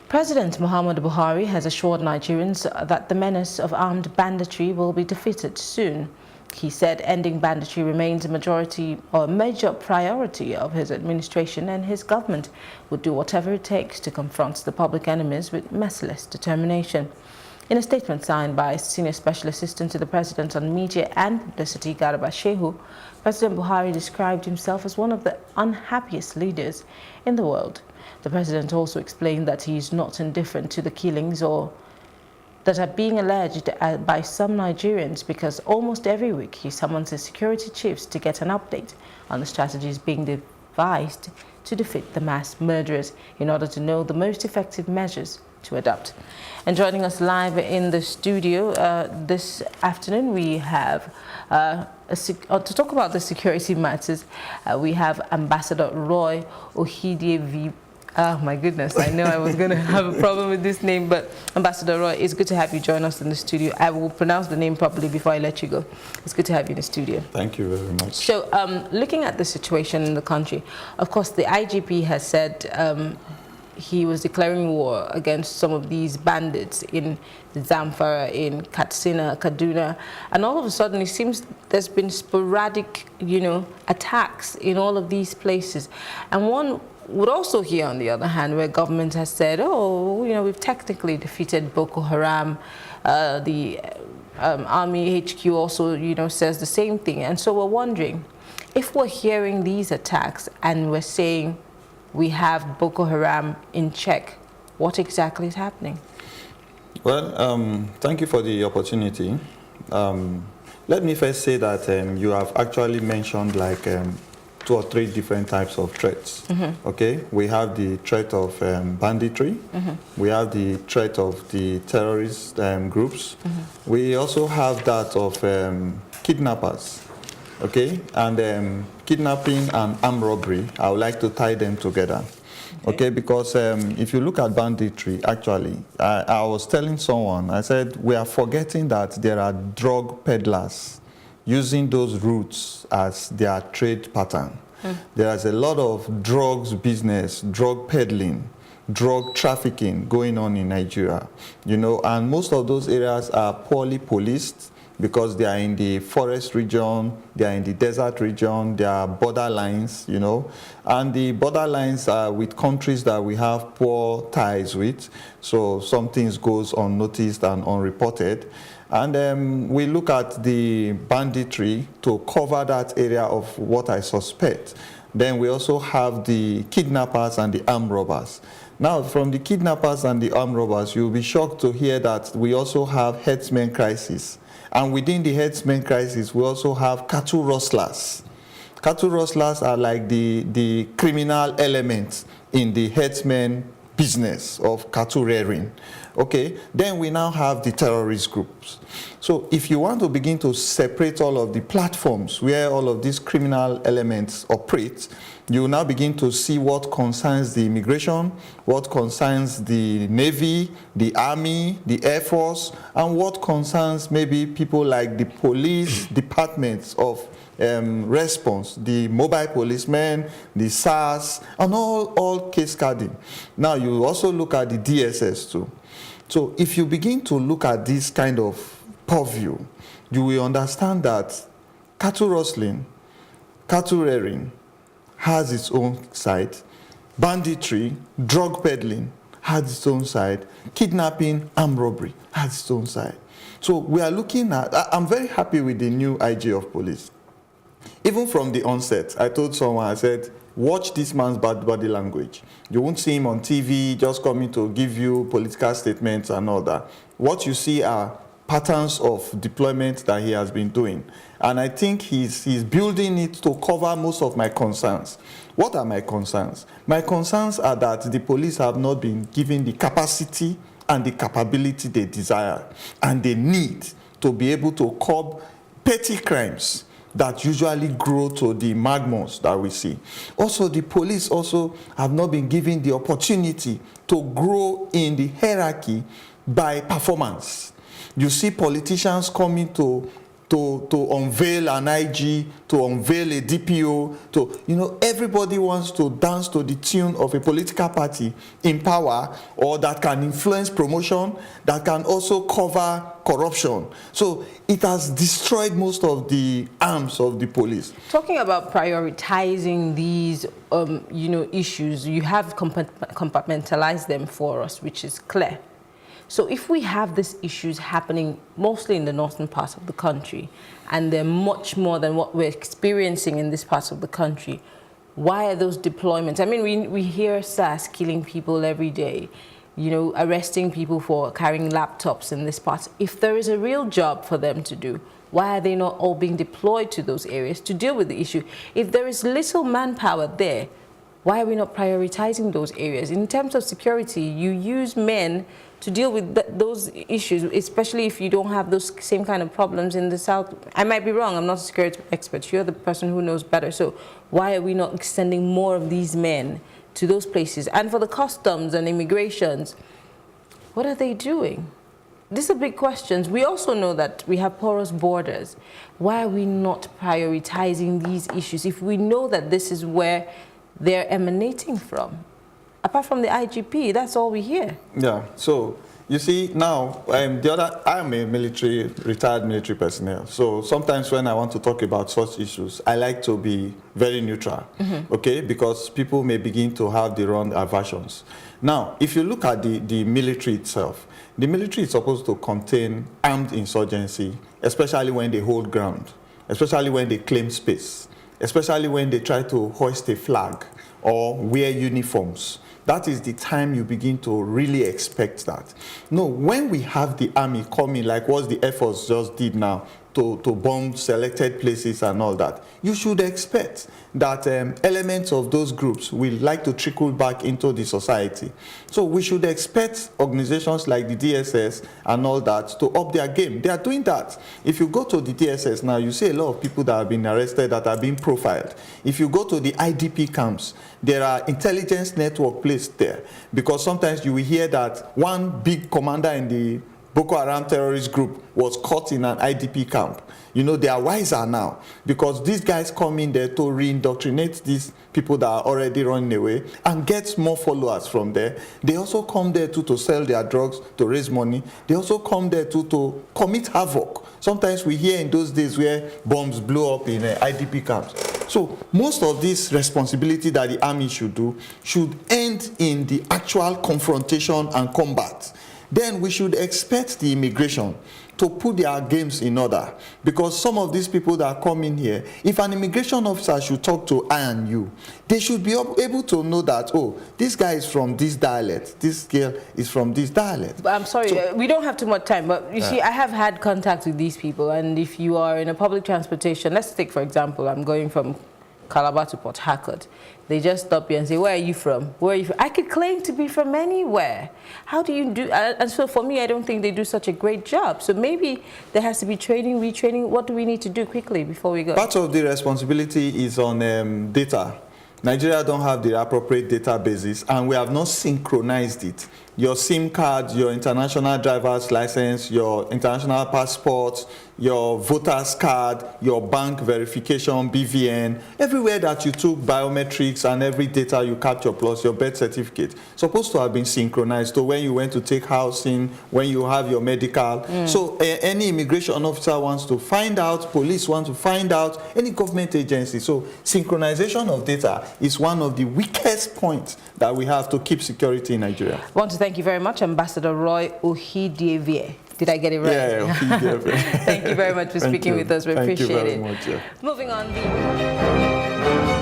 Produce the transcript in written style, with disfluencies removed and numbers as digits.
President Muhammadu Buhari has assured Nigerians that the menace of armed banditry will be defeated soon. He said ending banditry remains a major priority of his administration, and his government would do whatever it takes to confront the public enemies with merciless determination. In a statement signed by Senior Special Assistant to the President on Media and Publicity, Garba Shehu, President Buhari described himself as one of the unhappiest leaders in the world. The President also explained that he is not indifferent to the killings that are being alleged by some Nigerians, because almost every week he summons his security chiefs to get an update on the strategies being devised to defeat the mass murderers in order to know the most effective measures to adopt. And joining us live in the studio this afternoon, we have to talk about the security matters, we have Ambassador Roy Ohidie. Oh my goodness, I know I was going to have a problem with this name, but Ambassador Roy, it's good to have you join us in the studio. I will pronounce the name properly before I let you go. It's good to have you in the studio. Thank you very much. So, looking at the situation in the country, of course, the IGP has said he was declaring war against some of these bandits in Zamfara, in Katsina, Kaduna, and all of a sudden it seems there's been sporadic, attacks in all of these places. And one would also hear, on the other hand, where government has said, we've technically defeated Boko Haram. The Army HQ also, says the same thing. And so we're wondering, if we're hearing these attacks and we're saying we have Boko Haram in check, what exactly is happening? Well, thank you for the opportunity. Let me first say that you have actually mentioned like 2 or 3 different types of threats. Okay, we have the threat of banditry, we have the threat of the terrorist groups, we also have that of kidnappers. Okay, and kidnapping and armed robbery, I would like to tie them together. Okay, because if you look at banditry, actually, I was telling someone, I said, we are forgetting that there are drug peddlers using those routes as their trade pattern. There is a lot of drugs business, drug peddling, drug trafficking going on in Nigeria, and most of those areas are poorly policed because they are in the forest region, they are in the desert region, they are borderlines, and the borderlines are with countries that we have poor ties with, so some things goes unnoticed and unreported. And we look at the banditry to cover that area of what I suspect. Then we also have the kidnappers and the armed robbers. Now, from the kidnappers and the armed robbers, you'll be shocked to hear that we also have herdsmen crisis. And within the herdsmen crisis, we also have cattle rustlers. Cattle rustlers are like the criminal elements in the herdsmen business of cattle rearing. Okay, then we now have the terrorist groups. So if you want to begin to separate all of the platforms where all of these criminal elements operate, you now begin to see what concerns the immigration, what concerns the Navy, the Army, the Air Force, and what concerns maybe people like the police departments of response, the mobile policemen, the SARS, and all case cascading. Now you also look at the DSS too. So if you begin to look at this kind of purview, you will understand that cattle rustling, cattle rearing has its own side, banditry, drug peddling has its own side, kidnapping, armed robbery has its own side. So we are looking at, I'm very happy with the new IG of police. Even from the onset, I told someone, I said, watch this man's body language. You won't see him on TV just coming to give you political statements and all that. What you see are patterns of deployment that he has been doing. And I think he's building it to cover most of my concerns. What are my concerns? My concerns are that the police have not been given the capacity and the capability they desire and they need to be able to curb petty crimes that usually grow to the magmas that we see. Also, the police also have not been given the opportunity to grow in the hierarchy by performance. You see politicians coming to to unveil an IG, to unveil a DPO, everybody wants to dance to the tune of a political party in power, or that can influence promotion, that can also cover corruption. So it has destroyed most of the arms of the police. Talking about prioritizing these, issues, you have compartmentalized them for us, which is clear. So if we have these issues happening mostly in the northern part of the country, and they're much more than what we're experiencing in this part of the country, why are those deployments? I mean, we hear SAS killing people every day, arresting people for carrying laptops in this part. If there is a real job for them to do, why are they not all being deployed to those areas to deal with the issue? If there is little manpower there, why are we not prioritizing those areas? In terms of security, you use men to deal with those issues, especially if you don't have those same kind of problems in the south. I might be wrong, I'm not a security expert. You're the person who knows better. So why are we not extending more of these men to those places? And for the customs and immigrations, what are they doing? These are big questions. We also know that we have porous borders. Why are we not prioritizing these issues if we know that this is where they're emanating from? Apart from the IGP, that's all we hear. Yeah, so you see now, I'm a retired military personnel. So sometimes when I want to talk about such issues, I like to be very neutral, okay? Because people may begin to have the wrong aversions. Now, if you look at the military itself, the military is supposed to contain armed insurgency, especially when they hold ground, especially when they claim space, especially when they try to hoist a flag or wear uniforms. That is the time you begin to really expect that. No, when we have the army coming, like what the Air Force just did now, to bomb selected places and all that, you should expect that elements of those groups will like to trickle back into the society. So we should expect organizations like the DSS and all that to up their game. They are doing that. If you go to the DSS now, you see a lot of people that have been arrested that are being profiled. If you go to the IDP camps, there are intelligence network placed there, because sometimes you will hear that one big commander in the Boko Haram terrorist group was caught in an IDP camp. They are wiser now, because these guys come in there to re-indoctrinate these people that are already running away and get more followers from there. They also come there to sell their drugs, to raise money. They also come there to commit havoc. Sometimes we hear in those days where bombs blow up in IDP camps. So most of this responsibility that the army should do should end in the actual confrontation and combat. Then we should expect the immigration to put their games in order, because some of these people that are coming here, if an immigration officer should talk to I and you, they should be able to know that, oh, this guy is from this dialect, this girl is from this dialect. But I'm sorry, so, we don't have too much time, but you see, I have had contact with these people, and if you are in a public transportation, let's take, for example, I'm going from Calabar to Port Harcourt. They just stop you and say, where are you from? Where are you from? I could claim to be from anywhere. How do you do? And so for me, I don't think they do such a great job. So maybe there has to be training, retraining. What do we need to do quickly before we go? Part of the responsibility is on data. Nigeria don't have the appropriate databases, and we have not synchronized it. Your SIM card, your international driver's license, your international passport, your voter's card, your bank verification, BVN, everywhere that you took biometrics and every data you capture plus your birth certificate, supposed to have been synchronized to when you went to take housing, when you have your medical. So any immigration officer wants to find out, police want to find out, any government agency. So synchronization of data is one of the weakest points that we have to keep security in Nigeria. I want to thank you very much, Ambassador Roy Ohidievie. Did I get it right? Yeah, Thank you very much for speaking with us. We appreciate it. Thank you very much. Moving on.